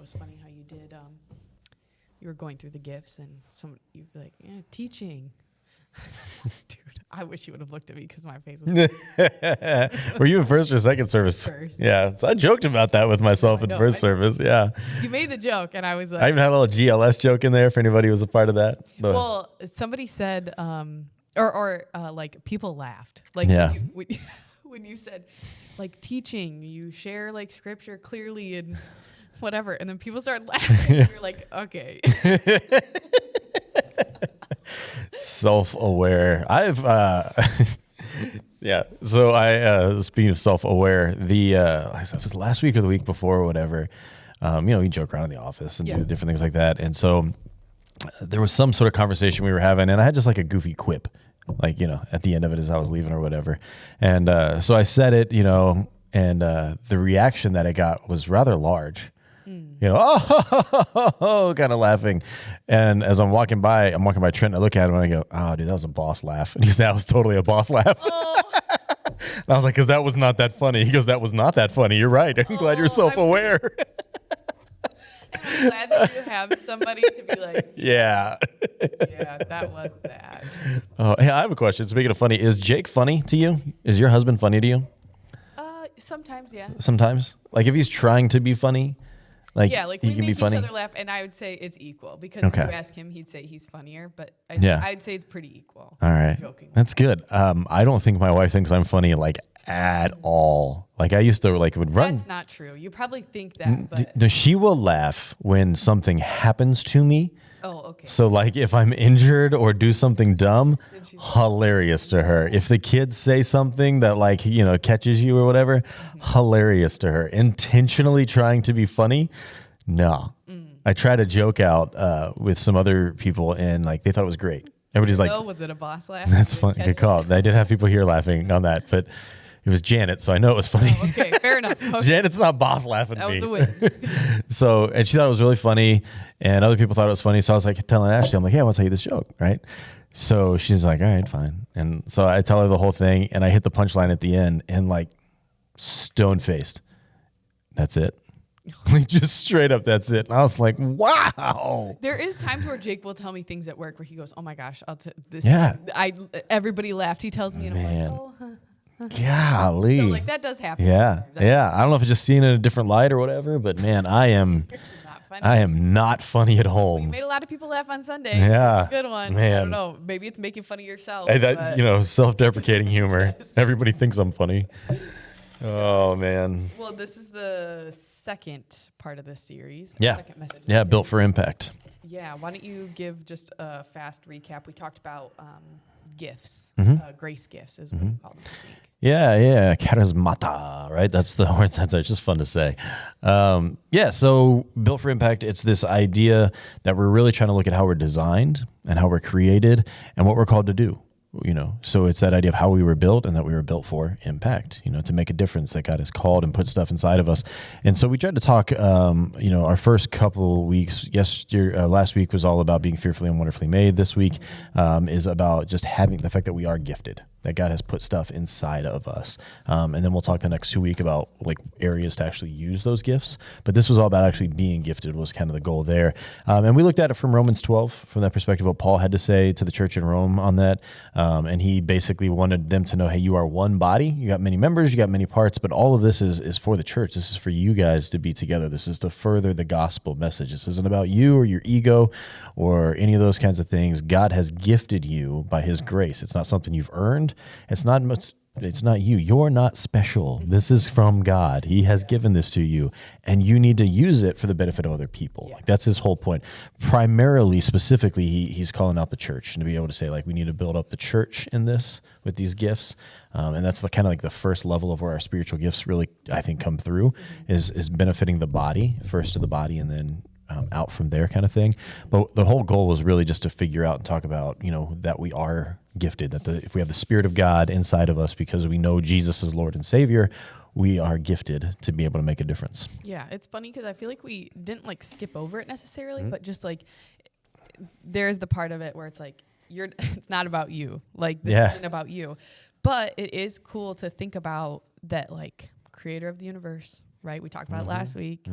was funny how you did. You were going through the gifts, and you were like, teaching. Dude, I wish you would have looked at me because my face was. Were you in first or second service? First. Yeah, so I joked about that with myself in first service. Yeah, you made the joke, and I was like, I even had a little GLS joke in there if anybody was a part of that. But well, somebody said, like people laughed, like Yeah. when you said, like teaching, you share like scripture clearly and whatever, and then people started laughing. And you're like, okay. Self-aware. I've yeah. So I speaking of self-aware, it was last week or the week before or whatever. We joke around in the office and do different things like that. And so there was some sort of conversation we were having, and I had just like a goofy quip, like at the end of it as I was leaving or whatever. And so I said it, and the reaction that I got was rather large. Kind of laughing. And as I'm walking by Trent, and I look at him and I go, oh, dude, that was a boss laugh. And he goes, that was totally a boss laugh. Oh. And I was like, because that was not that funny. He goes, that was not that funny. You're right. I'm glad you're self-aware. I'm glad that you have somebody to be like, yeah, that was that. Oh, hey, I have a question. Speaking of funny, is Jake funny to you? Is your husband funny to you? Sometimes, yeah. Sometimes? Like if he's trying to be funny? Like we he can make be funny. each other laugh, and I would say it's equal because if you ask him, he'd say he's funnier. But I'd say it's pretty equal. All right, that's good. I don't think my wife thinks I'm funny like at all. Like I used to would run. That's not true. You probably think that, but No, she will laugh when something happens to me. Oh, okay. So like if I'm injured or do something dumb, hilarious to her. If the kids say something that catches you or whatever, hilarious to her. Intentionally trying to be funny, no. I tried to joke out with some other people and they thought it was great. Everybody's like, was it a boss laugh? That's funny. Good call. I did have people here laughing on that, but it was Janet, so I know it was funny. Oh, okay, fair enough. Okay. Janet's not boss laughing at me. That was a win. So, and she thought it was really funny, and other people thought it was funny. So I was like telling Ashley, I'm like, hey, I want to tell you this joke, right? So she's like, all right, fine. And so I tell her the whole thing, and I hit the punchline at the end, and stone-faced. That's it. Just straight up, that's it. And I was like, wow. There is times where Jake will tell me things at work where he goes, oh my gosh, this. Yeah. Everybody laughed. He tells me, and I'm like, oh, huh. Golly. So that does happen. Yeah. I don't know if it's just seeing it in a different light or whatever, but man, I am not funny at home. Well, you made a lot of people laugh on Sunday. Yeah. That's a good one. Man. I don't know. Maybe it's making fun of yourself. Self-deprecating humor. Yes. Everybody thinks I'm funny. Oh man. Well, this is the second part of this series. Yeah. Second message. Yeah, built for impact. Yeah. Why don't you give just a fast recap? We talked about gifts, grace gifts is what we call them, I think. Yeah, charismata, right? That's the word. It's just fun to say. So built for impact, it's this idea that we're really trying to look at how we're designed and how we're created and what we're called to do. So it's that idea of how we were built and that we were built for impact, to make a difference, that God has called and put stuff inside of us. And so we tried to talk, our first couple weeks, last week was all about being fearfully and wonderfully made. This week is about just having the fact that we are gifted, that God has put stuff inside of us. And then we'll talk the next 2 weeks about areas to actually use those gifts. But this was all about actually being gifted was kind of the goal there. And we looked at it from Romans 12, from that perspective, what Paul had to say to the church in Rome on that. And he basically wanted them to know, hey, you are one body. You got many members, you got many parts, but all of this is for the church. This is for you guys to be together. This is to further the gospel message. This isn't about you or your ego or any of those kinds of things. God has gifted you by his grace. It's not something you've earned. It's not you. You're not special. This is from God. He has given this to you, and you need to use it for the benefit of other people. That's his whole point. Primarily, specifically, he's calling out the church, and to be able to say, we need to build up the church in this with these gifts. And that's kind of the first level of where our spiritual gifts really, I think, come through is benefiting the body, first to the body, and then out from there kind of thing. But the whole goal was really just to figure out and talk about, that we are gifted, that if we have the Spirit of God inside of us because we know Jesus is Lord and Savior, we are gifted to be able to make a difference. Yeah, it's funny because I feel like we didn't skip over it necessarily, but just there's the part of it where it's it's not about you. This isn't about you. But it is cool to think about that, creator of the universe, right? We talked about it last week.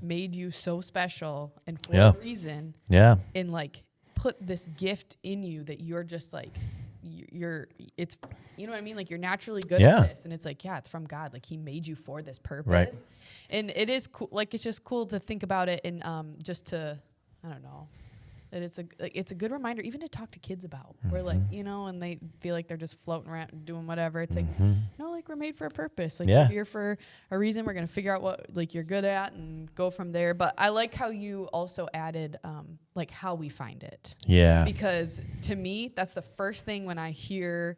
Made you so special and for Yeah. a reason. Yeah. And like put this gift in you that you're just like, it's, you know what I mean? Like you're naturally good at this. And it's like, yeah, it's from God. Like he made you for this purpose. Right. And it is cool. Like, it's just cool to think about it and just to, I don't know, that it's a good reminder even to talk to kids about. We're like, you know, and they feel like they're just floating around doing whatever. It's like, no, like we're made for a purpose. Like we're here for a reason. We're going to figure out what like you're good at and go from there. But I like how you also added like how we find it. Yeah. Because to me, that's the first thing when I hear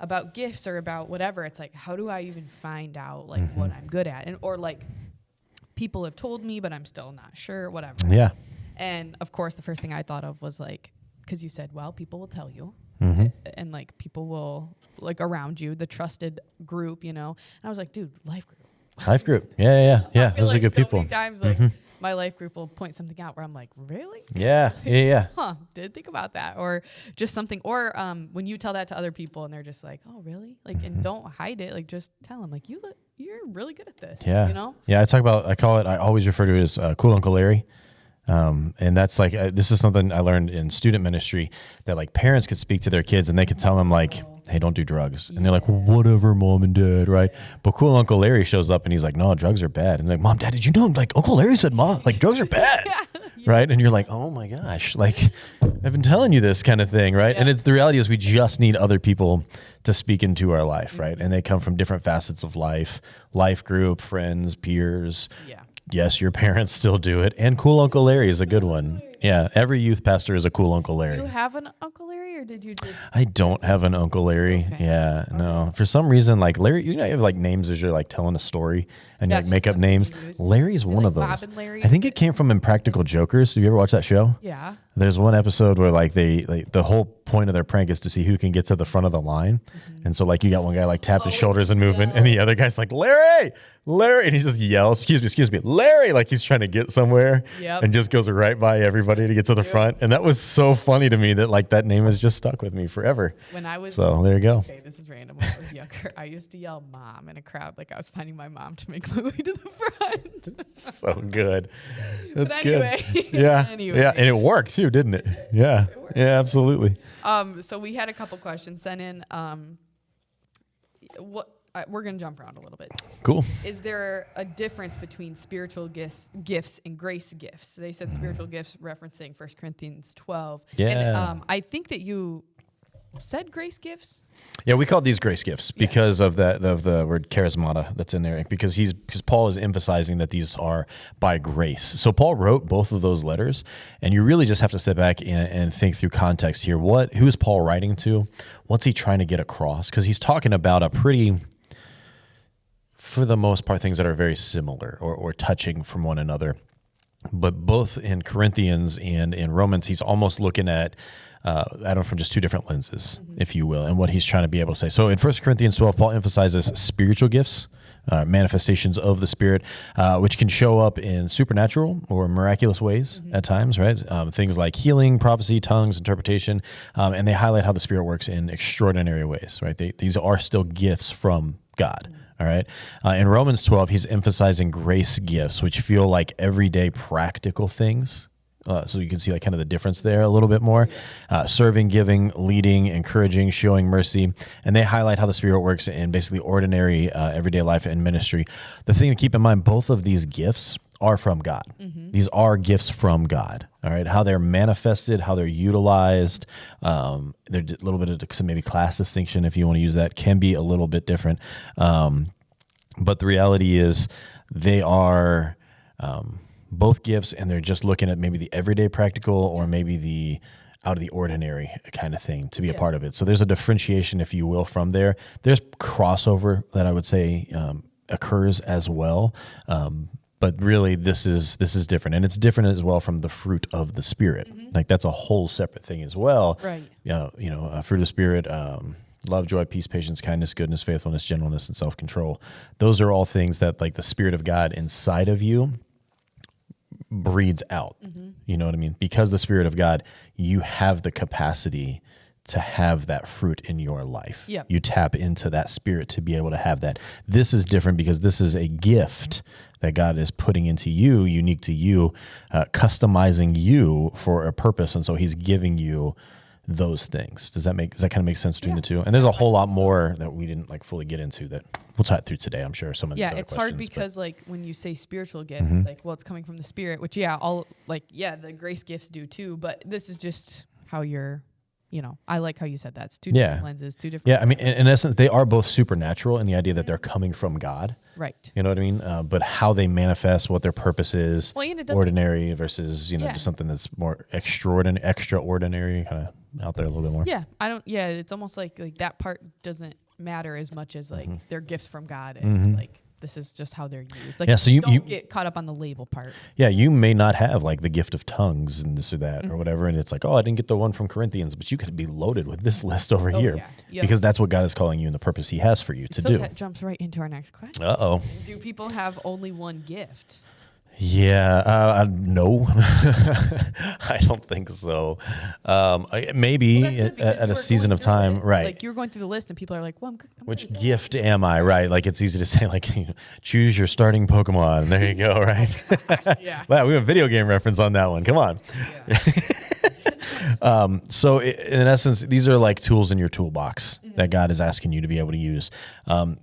about gifts or about whatever, it's like, how do I even find out like what I'm good at? And or like people have told me, but I'm still not sure, whatever. Yeah. And of course, the first thing I thought of was like, because you said, well, people will tell you, and like people will like around you, the trusted group, you know. And I was like, dude, life group. Life group. Yeah. Those like are good so people. Many times, like my life group will point something out where I'm like, really? Yeah. Did think about that, or just something, or when you tell that to other people and they're just like, oh, really? Like, and don't hide it. Like, just tell them, like, you're really good at this. Yeah. You know? Yeah. I always refer to it as Cool Uncle Larry. And that's like, this is something I learned in student ministry that like parents could speak to their kids and they could tell them like, hey, don't do drugs. And they're like, well, whatever, mom and dad. Right. But cool Uncle Larry shows up and he's like, no, drugs are bad. And like, mom, dad, did you know? Like Uncle Larry said, mom, like drugs are bad. Right. And you're like, oh my gosh, like I've been telling you this kind of thing. Right. And the reality is we just need other people to speak into our life. Right. And they come from different facets of life group, friends, peers. Yeah. Yes, your parents still do it. And cool Uncle Larry is a good one. Yeah, every youth pastor is a cool Uncle Larry. Do you have an Uncle Larry or did you just... I don't have an Uncle Larry. Okay. Yeah, no. For some reason, like Larry, you know, you have like names as you're like telling a story and you like make up names. Larry's one like of those. Bob and Larry? I think it came from Impractical Jokers. Have you ever watched that show? Yeah. There's one episode where like the whole point of their prank is to see who can get to the front of the line. And so like you got one guy like tapping his shoulders and moving and the other guy's like, Larry, and he just yells, excuse me, Larry, like he's trying to get somewhere and just goes right by everybody to get to the front. And that was so funny to me that like that name has just stuck with me forever. So there you go. Okay, this is random. When I was younger, I used to yell mom in a crowd like I was finding my mom to make my way to the front. So good. That's anyway, good. Yeah. Anyway. Yeah. And it worked too, didn't it? Yeah. Yeah, absolutely. So we had a couple questions sent in. We're going to jump around a little bit. Cool. Is there a difference between spiritual gifts and grace gifts? They said spiritual gifts referencing 1 Corinthians 12. Yeah. And I think that you said grace gifts. Yeah, we called these grace gifts because of the word charismata that's in there, because Paul is emphasizing that these are by grace. So Paul wrote both of those letters, and you really just have to sit back and think through context here. Who is Paul writing to? What's he trying to get across? Because he's talking about a pretty, for the most part, things that are very similar or touching from one another. But both in Corinthians and in Romans, he's almost looking at from just two different lenses, if you will, and what he's trying to be able to say. So in 1 Corinthians 12, Paul emphasizes spiritual gifts, manifestations of the Spirit, which can show up in supernatural or miraculous ways at times, right? Things like healing, prophecy, tongues, interpretation, and they highlight how the Spirit works in extraordinary ways, right? These are still gifts from God. All right. In Romans 12, he's emphasizing grace gifts, which feel like everyday practical things. So you can see like kind of the difference there a little bit more. Serving, giving, leading, encouraging, showing mercy. And they highlight how the Spirit works in basically ordinary everyday life and ministry. The thing to keep in mind, both of these gifts are from God. These are gifts from God. All right. How they're manifested, how they're utilized. There's a little bit of some maybe class distinction, if you want to use that, can be a little bit different. But the reality is they are both gifts, and they're just looking at maybe the everyday practical or maybe the out of the ordinary kind of thing to be a part of it. So there's a differentiation, if you will, from there. There's crossover that I would say occurs as well. But really, this is different, and it's different as well from the fruit of the Spirit. Like that's a whole separate thing as well. Right. Fruit of the Spirit, love, joy, peace, patience, kindness, goodness, faithfulness, gentleness, and self-control. Those are all things that like the Spirit of God inside of you breeds out. You know what I mean? Because the Spirit of God, you have the capacity to have that fruit in your life. Yep. You tap into that spirit to be able to have that. This is different because this is a gift that God is putting into you, unique to you, customizing you for a purpose. And so he's giving you those things. Does that kind of make sense between the two? And there's a whole lot more that we didn't like fully get into that we'll talk through today. I'm sure some of these other it's questions. hard because like when you say spiritual gifts, it's like, well, it's coming from the Spirit, which the grace gifts do too, but this is just how you're, I like how you said that. It's two different lenses, two different. Yeah, I mean, in essence, they are both supernatural in the idea that they're coming from God. Right. You know what I mean? But how they manifest, what their purpose is, ordinary versus, just something that's more extraordinary, kind of out there a little bit more. Yeah, it's almost like that part doesn't matter as much as like they're gifts from God and like this is just how they're used. Like, so you don't get caught up on the label part. Yeah, you may not have like the gift of tongues and this or that or whatever, and it's like, oh, I didn't get the one from Corinthians, but you could be loaded with this list over here because that's what God is calling you and the purpose He has for you to do. That jumps right into our next question. Do people have only one gift? Yeah, no, I don't think so. Maybe at a season of time, right? Like you're going through the list and people are like, well, which gift am I, right? Like it's easy to say, like, choose your starting Pokemon. There you go, right? Yeah. Wow, we have a video game reference on that one. Come on. Yeah. So in essence, these are like tools in your toolbox that God is asking you to be able to use.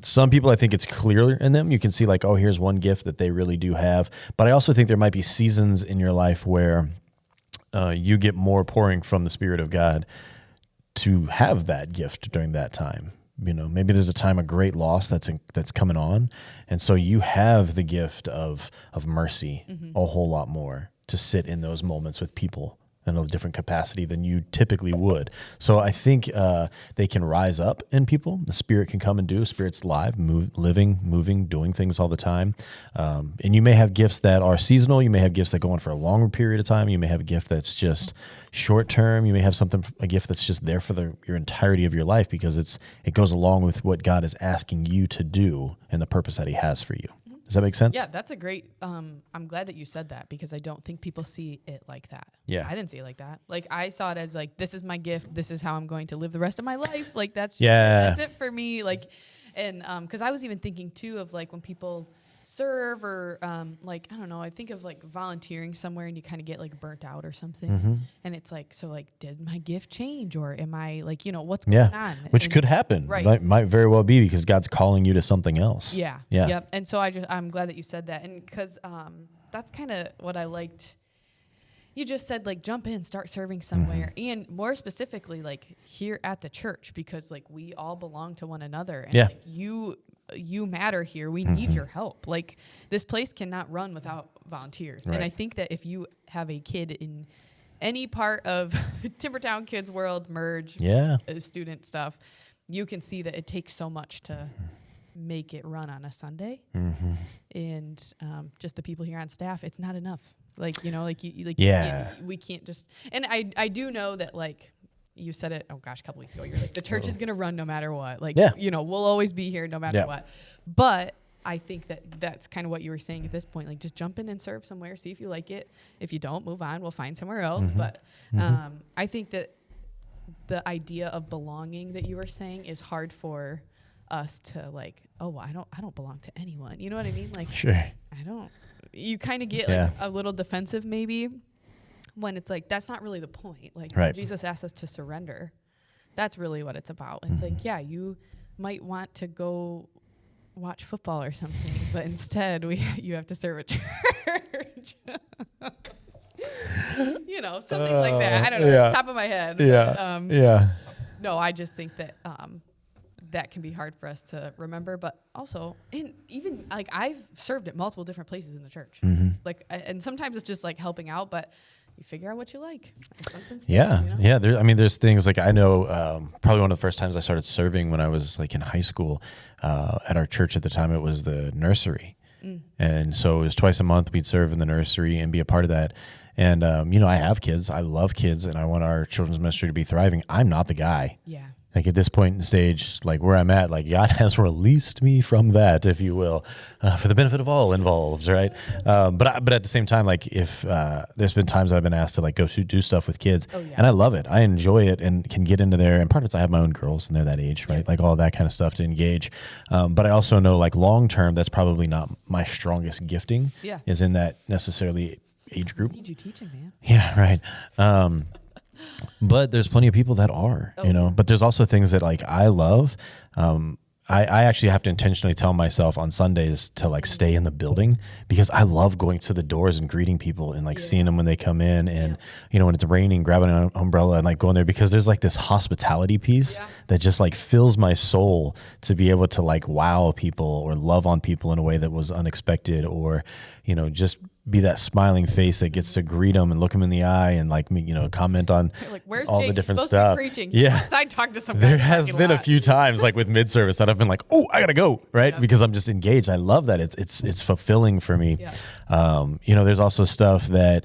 Some people, I think it's clear in them. You can see like, oh, here's one gift that they really do have. But I also think there might be seasons in your life where you get more pouring from the Spirit of God to have that gift during that time. Maybe there's a time of great loss that's coming on. And so you have the gift of mercy a whole lot more to sit in those moments with people in a different capacity than you typically would. So I think they can rise up in people. The Spirit can come and do. Spirit's live, living, moving, doing things all the time. And you may have gifts that are seasonal. You may have gifts that go on for a longer period of time. You may have a gift that's just short term. You may have a gift that's just there for your entirety of your life because it goes along with what God is asking you to do and the purpose that He has for you. Does that make sense? Yeah, that's a great, I'm glad that you said that because I don't think people see it like that. Yeah. I didn't see it like that. Like I saw it as like, this is my gift. This is how I'm going to live the rest of my life. Like that's it for me. Like, and, cause I was even thinking too of like when people serve or, like, I don't know, I think of like volunteering somewhere and you kind of get like burnt out or something. And it's like, so like, did my gift change or am I like, what's going on? Which could happen. Right. Might very well be because God's calling you to something else. Yeah. Yep. And so I'm glad that you said that. And cause, that's kind of what I liked. You just said like, jump in, start serving somewhere. And more specifically, like here at the church, because like we all belong to one another and like you matter here. We need your help. Like this place cannot run without volunteers. Right. And I think that if you have a kid in any part of Timbertown Kids World, Merge, student stuff, you can see that it takes so much to make it run on a Sunday. And just the people here on staff, it's not enough. Like, we can't just, and I do know that like, you said it, a couple weeks ago, you're like, the church is going to run no matter what. Like, we'll always be here no matter what. But I think that's kind of what you were saying at this point. Like, just jump in and serve somewhere, see if you like it. If you don't, move on. We'll find somewhere else. But I think that the idea of belonging that you were saying is hard for us to like, I don't belong to anyone. You know what I mean? Like, sure. I don't. You kind of get like a little defensive maybe. When it's like, that's not really the point. Like, Jesus asked us to surrender. That's really what it's about. And it's like, you might want to go watch football or something, but instead you have to serve a church. Something like that. I don't know, top of my head. But, no, I just think that that can be hard for us to remember, but also, and even like I've served at multiple different places in the church. Like, and sometimes it's just like helping out, but you figure out what you like. There's things like I know probably one of the first times I started serving when I was like in high school at our church at the time, it was the nursery. And so it was twice a month we'd serve in the nursery and be a part of that. And, I have kids. I love kids and I want our children's ministry to be thriving. I'm not the guy. Yeah. Like at this point in the stage, like where I'm at, like God has released me from that, if you will, for the benefit of all involved, right? But at the same time, like if there's been times I've been asked to like go do stuff with kids, and I love it, I enjoy it, and can get into there. And part of it's I have my own girls, and they're that age, right? Like all that kind of stuff to engage. But I also know like long term, that's probably not my strongest gifting. Is in that necessarily age group. I need you teaching, man. Yeah, right. But there's plenty of people that are, but there's also things that like I love. I actually have to intentionally tell myself on Sundays to like stay in the building because I love going to the doors and greeting people and like seeing them when they come in and, when it's raining, grabbing an umbrella and like going there because there's like this hospitality piece that just like fills my soul to be able to like wow people or love on people in a way that was unexpected or, just be that smiling face that gets to greet them and look them in the eye and like comment on where's all Jake? the different He's stuff. Preaching. Yeah, I talked to some. There has been a few times like with mid-service that I've been like, oh, I gotta go, right? Because I'm just engaged. I love that. It's fulfilling for me. There's also stuff that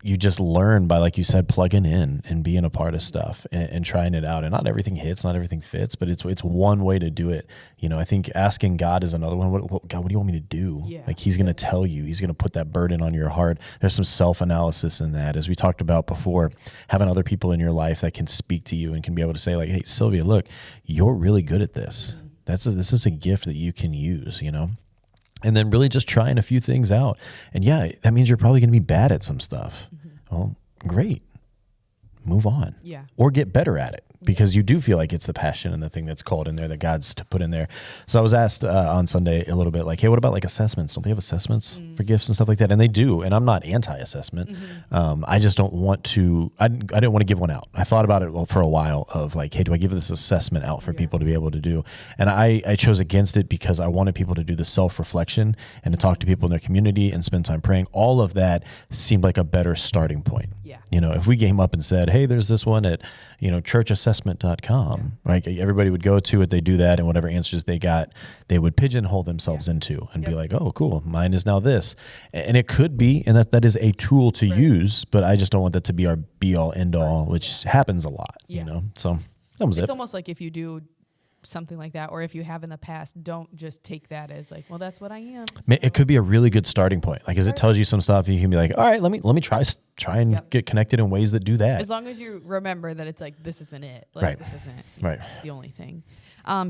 you just learn by, like you said, plugging in and being a part of stuff and trying it out. And not everything hits, not everything fits, but it's one way to do it. I think asking God is another one. God, what do you want me to do? Like he's going to tell you, he's going to put that burden on your heart. There's some self-analysis in that. As we talked about before, having other people in your life that can speak to you and can be able to say like, hey, Sylvia, look, you're really good at this. This is a gift that you can use, and then really just trying a few things out. And that means you're probably going to be bad at some stuff. Well, great. Move on. Or get better at it because you do feel like it's the passion and the thing that's called in there that God's to put in there. So I was asked on Sunday a little bit like, hey, what about like assessments? Don't they have assessments for gifts and stuff like that? And they do. And I'm not anti-assessment. I just don't want to, I didn't want to give one out. I thought about it for a while of like, hey, do I give this assessment out for people to be able to do? And I chose against it because I wanted people to do the self-reflection and to talk to people in their community and spend time praying. All of that seemed like a better starting point. If we came up and said, hey, there's this one at, churchassessment.com, right? Everybody would go to it. They do that. And whatever answers they got, they would pigeonhole themselves into and be like, oh, cool. Mine is now this. And it could be, and that is a tool to use, but I just don't want that to be our be all end all, which happens a lot, So that was it. It's almost like if you do something like that, or if you have in the past, don't just take that as like, well, that's what I am. It could be a really good starting point. Like, as it tells you some stuff, you can be like, all right, let me try and get connected in ways that do that. As long as you remember that it's like, this isn't it. Like, this isn't the only thing.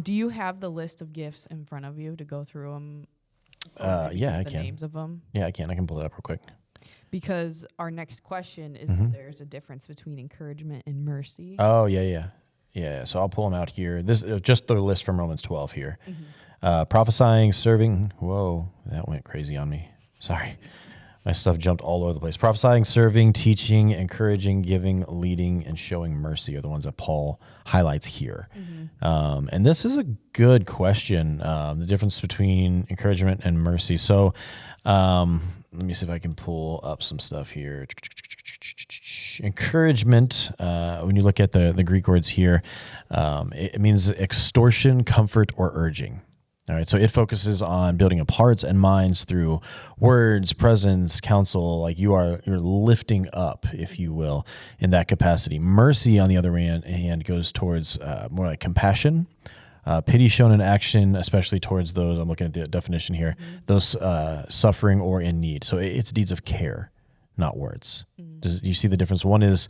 Do you have the list of gifts in front of you to go through them? I can. Names of them? Yeah, I can. I can pull it up real quick. Because our next question is if there's a difference between encouragement and mercy. Oh, yeah. Yeah, so I'll pull them out here. This just the list from Romans 12 here. Prophesying, serving. Whoa, that went crazy on me. Sorry. My stuff jumped all over the place. Prophesying, serving, teaching, encouraging, giving, leading, and showing mercy are the ones that Paul highlights here. And this is a good question, the difference between encouragement and mercy. So let me see if I can pull up some stuff here. Encouragement, when you look at the Greek words here, it means extortion, comfort, or urging. All right, so it focuses on building up hearts and minds through words, presence, counsel. Like you're lifting up, if you will, in that capacity. Mercy, on the other hand, goes towards more like compassion, pity shown in action, especially towards those. I'm looking at the definition here. Those suffering or in need. So it's deeds of care, not words. Do you see the difference? One is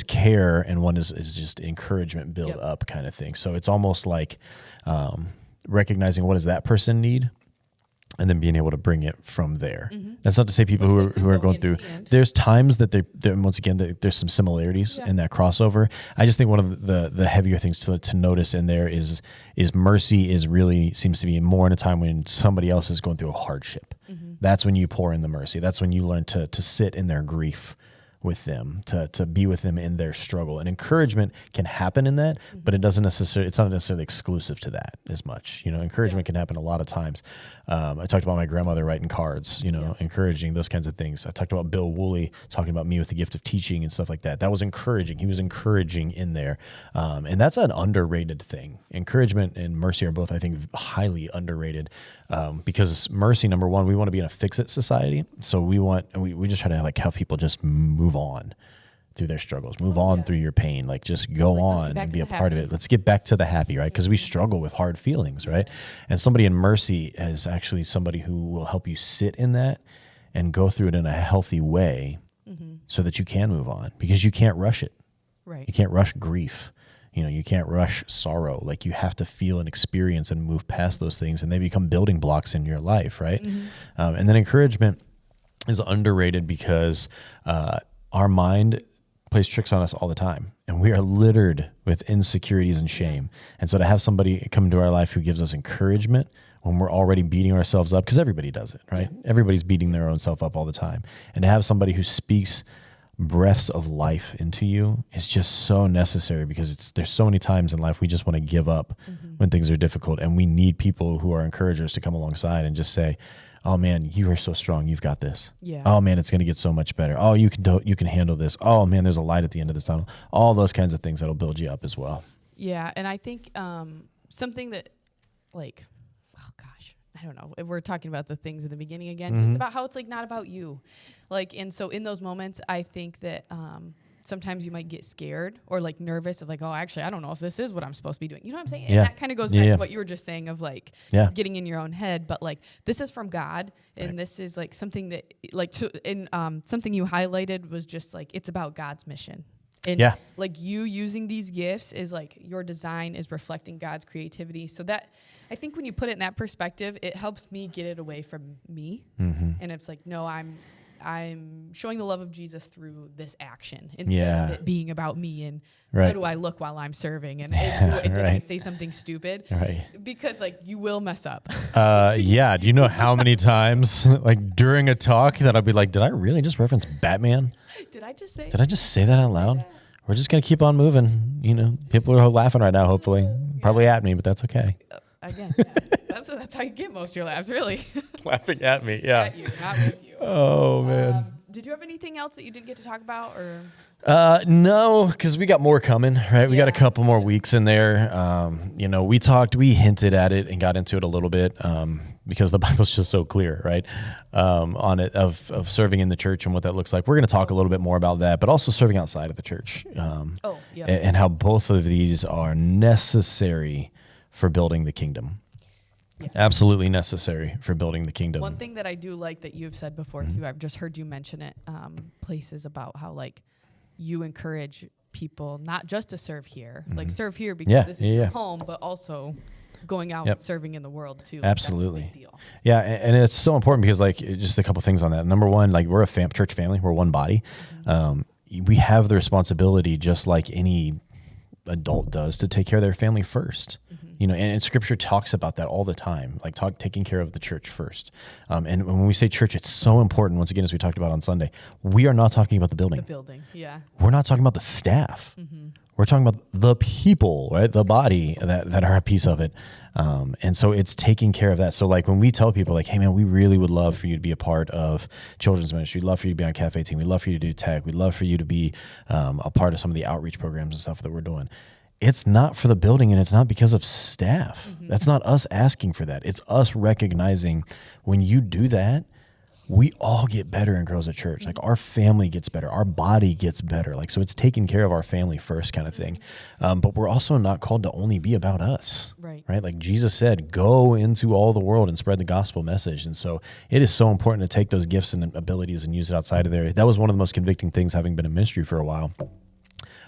care, and one is just encouragement, build up kind of thing. So it's almost like recognizing what does that person need, and then being able to bring it from there. That's not to say people who are going through. There's times that they're once again there's some similarities in that crossover. I just think one of the heavier things to notice in there is mercy is really seems to be more in a time when somebody else is going through a hardship. That's when you pour in the mercy. That's when you learn to sit in their grief with them, to be with them in their struggle. And encouragement can happen in that, but it's not necessarily exclusive to that as much. Encouragement can happen a lot of times. I talked about my grandmother writing cards, encouraging, those kinds of things. I talked about Bill Woolley talking about me with the gift of teaching and stuff like that. That was encouraging. He was encouraging in there. And that's an underrated thing. Encouragement and mercy are both, I think, highly underrated. Because mercy, number one, we want to be in a fix-it society. So we just try to help people just move on through their struggles, move on through your pain, just go on and be a part of it. Let's get back to the happy, right? Because we struggle with hard feelings, right? And somebody in mercy is actually somebody who will help you sit in that and go through it in a healthy way so that you can move on, because you can't rush it. Right. You can't rush grief. You can't rush sorrow. You have to feel and experience and move past those things, and they become building blocks in your life, right? And then encouragement is underrated because our mind plays tricks on us all the time, and we are littered with insecurities and shame. And so to have somebody come into our life who gives us encouragement when we're already beating ourselves up, because everybody does it, right? Everybody's beating their own self up all the time. And to have somebody who speaks breaths of life into you is just so necessary, because there's so many times in life we just want to give up when things are difficult, and we need people who are encouragers to come alongside and just say, oh man, you are so strong, you've got this. Oh man, it's going to get so much better. Oh, you can handle this. Oh man, there's a light at the end of this tunnel. All those kinds of things that'll build you up as well. Yeah, and I think something that, oh gosh, I don't know, if we're talking about the things in the beginning again, just about how it's not about you. And so in those moments, I think that sometimes you might get scared or nervous of oh, actually, I don't know if this is what I'm supposed to be doing. You know what I'm saying? And that kind of goes back to what you were just saying of getting in your own head. But this is from God, and this is something that something you highlighted was just it's about God's mission. And you using these gifts is your design is reflecting God's creativity. So that, I think when you put it in that perspective, it helps me get it away from me. And it's no, I'm showing the love of Jesus through this action instead of it being about me and how do I look while I'm serving, and did I say something stupid? Right. Because you will mess up. Do you know how many times during a talk that I'll be did I really just reference Batman? Did I just say that out loud? We're just going to keep on moving. People are laughing right now, hopefully. Probably at me, but that's okay. Again, that's how you get most of your laughs, really. Laughing at me, yeah. At you, not with you. Oh, man. Did you have anything else that you didn't get to talk about, or? No, because we got more coming, right? We got a couple more weeks in there. We hinted at it and got into it a little bit because the Bible's just so clear, right? On it of serving in the church and what that looks like. We're going to talk a little bit more about that, but also serving outside of the church. And how both of these are necessary for building the kingdom. Yeah. Absolutely necessary for building the kingdom. One thing that I do like that you've said before too, I've just heard you mention it, places about how you encourage people not just to serve here, serve here because this is your home, but also going out and serving in the world too. Absolutely. That's a big deal. Yeah, and it's so important because just a couple things on that. Number one, we're a church family, we're one body. We have the responsibility, just like any adult does, to take care of their family first. And Scripture talks about that all the time, taking care of the church first. And when we say church, it's so important. Once again, as we talked about on Sunday, we are not talking about the building. The building, yeah. We're not talking about the staff. We're talking about the people, right? The body that are a piece of it. And so it's taking care of that. So when we tell people hey man, we really would love for you to be a part of children's ministry. We'd love for you to be on cafe team. We'd love for you to do tech. We'd love for you to be a part of some of the outreach programs and stuff that we're doing. It's not for the building, and it's not because of staff. That's not us asking for that. It's us recognizing when you do that, we all get better and grows a church. Our family gets better. Our body gets better. So it's taking care of our family first kind of thing. But we're also not called to only be about us. Right? Jesus said, go into all the world and spread the gospel message. And so it is so important to take those gifts and abilities and use it outside of there. That was one of the most convicting things, having been in ministry for a while.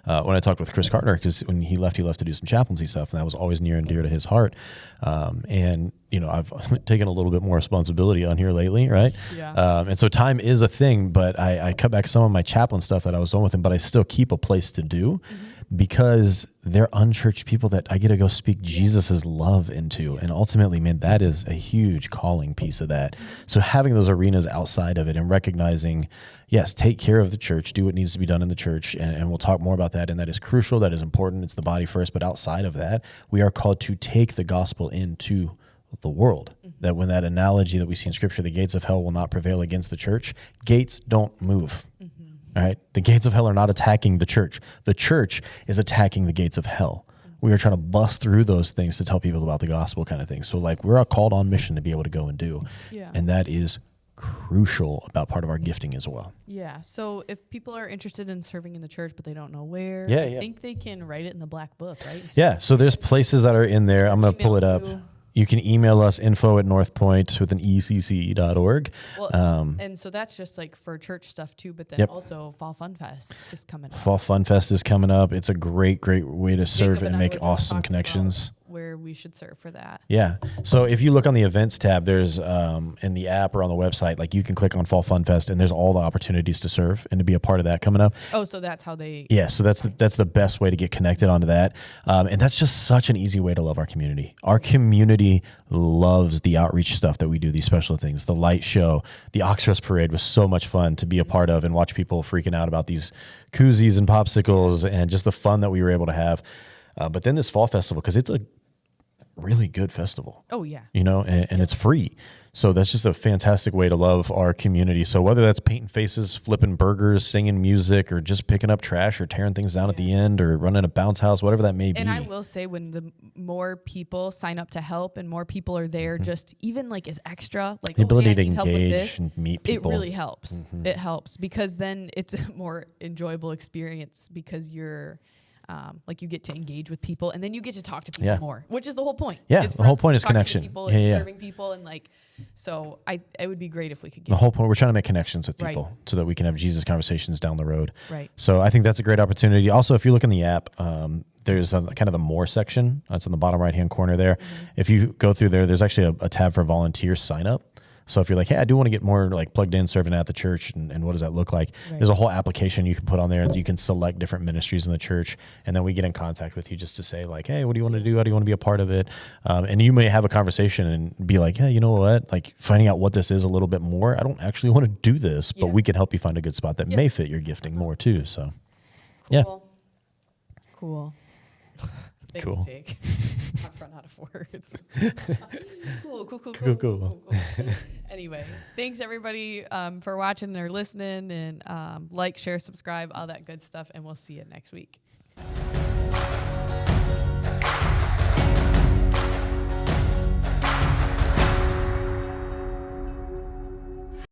When I talked with Chris Carter, because when he left to do some chaplaincy stuff, and that was always near and dear to his heart. And I've taken a little bit more responsibility on here lately, right? Yeah. And so time is a thing, but I cut back some of my chaplain stuff that I was on with him, but I still keep a place to do because they're unchurched people that I get to go speak Jesus's love into. And ultimately, man, that is a huge calling piece of that. So having those arenas outside of it and recognizing, yes, take care of the church, do what needs to be done in the church. And we'll talk more about that. And that is crucial. That is important. It's the body first. But outside of that, we are called to take the gospel into the world. That when that analogy that we see in scripture, the gates of hell will not prevail against the church, gates don't move. All right. The gates of hell are not attacking the church. The church is attacking the gates of hell. We are trying to bust through those things to tell people about the gospel kind of thing. So like we're a called on mission to be able to go and do. Yeah. And that is crucial about part of our gifting as well. Yeah. So if people are interested in serving in the church, but they don't know where, Yeah, I think they can write it in the black book, right? Yeah. So there's places that are in there. I'm going to pull it up. You can email us info@northpointe with an ECC.org. Well, and so that's just like for church stuff too, but then also Fall Fun Fest is coming up. Fall Fun Fest is coming up. It's a great way to serve and make awesome connections. Where we should serve for that. Yeah. So if you look on the events tab, there's in the app or on the website, like you can click on Fall Fun Fest and there's all the opportunities to serve and to be a part of that coming up. Oh, so that's how they. Yeah. So that's the best way to get connected onto that. And that's just such an easy way to love our community. Our community loves the outreach stuff that we do, these special things, the light show, the Oxford Parade was so much fun to be a part of and watch people freaking out about these koozies and popsicles and just the fun that we were able to have. But then this fall festival, because it's a really good festival. Oh, yeah. You know, and it's free. So that's just a fantastic way to love our community. So whether that's painting faces, flipping burgers, singing music, or just picking up trash or tearing things down at the end or running a bounce house, whatever that may be. And I will say when the more people sign up to help and more people are there, just even like as extra, like the ability to engage and meet people. It really helps. It helps because then it's a more enjoyable experience because you're like you get to engage with people and then you get to talk to people more, which is the whole point. Yeah, the whole point is connection. People and serving people and like, so it would be great if we could get the whole point. We're trying to make connections with people so that we can have Jesus conversations down the road. Right. So I think that's a great opportunity. Also, if you look in the app, there's kind of the more section. That's in the bottom right-hand corner there. If you go through there, there's actually a tab for volunteer sign up. So if you're like, hey, I do want to get more like plugged in serving at the church and what does that look like? There's a whole application you can put on there and you can select different ministries in the church. And then we get in contact with you just to say like, hey, what do you want to do? How do you want to be a part of it? And you may have a conversation and be like, hey, you know what? Like finding out what this is a little bit more. I don't actually want to do this, but we can help you find a good spot that may fit your gifting more too. So Cool. Thanks, Cool. Jake. I've run out of words. Cool. Anyway, thanks everybody for watching or listening and like, share, subscribe, all that good stuff. And we'll see you next week.